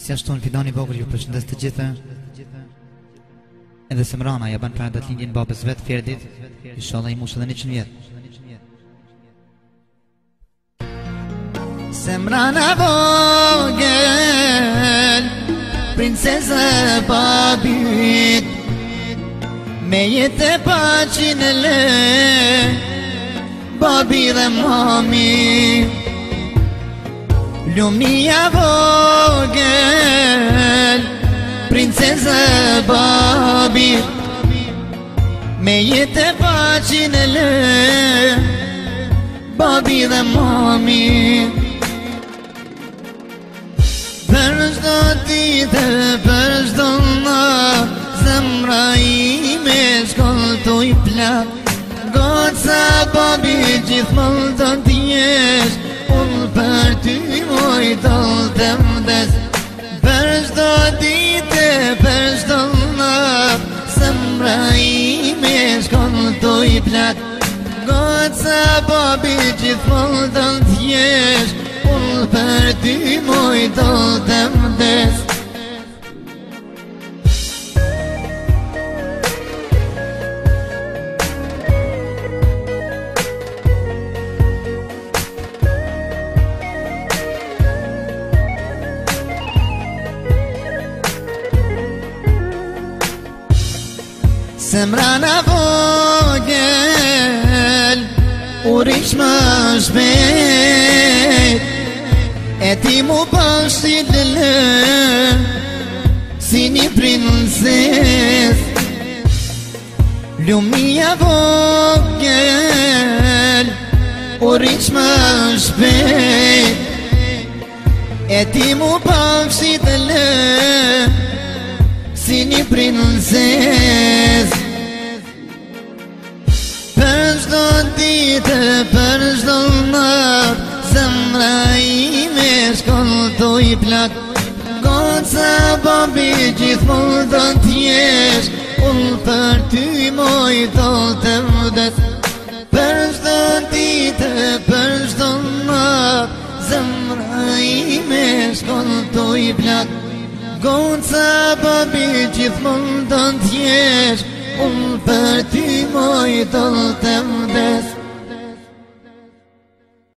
Si ashtu në Fidani vogël ju përshëndes të gjithë. Edhe Semrana ja bën para datëlindjen babës vet Ferdit, inshallah i moshë edhe 100 vjet. Semrana vogël, princeza e babit, me jetë e paqin e le, babi dhe mami. Lumia vogël, princeza e babit, me jetë e paqin e le, babi dhe mami. Për çdo ditë, për çdo natë, zemra ime shkoltoj plak. Goca babi gjithmonë do t'jesh, unë për ty moj doll të vdes. Për çdo ditë, për çdo natë, zemra ime shkoltoj plak. Goca babi gjithmonë do t'jesh, unë për ty moj doll të vdes. Semrana vogël, urish më shpejt, e ti mu bashkë lëllë, si një princes. Lumia vogël, urish më shpejt, e ti mu bashkë lëllë, si një princes. Për çdo ditë, për çdo natë, zemra ime shkoltoj plak. Goca babi gjithmonë do t'jesh, unë për ty moj doll të vdes. Për çdo ditë, për çdo natë, zemra ime shkoltoj plak. Goca babi gjithmonë do t'jesh, unë për ty moj doll të vdes.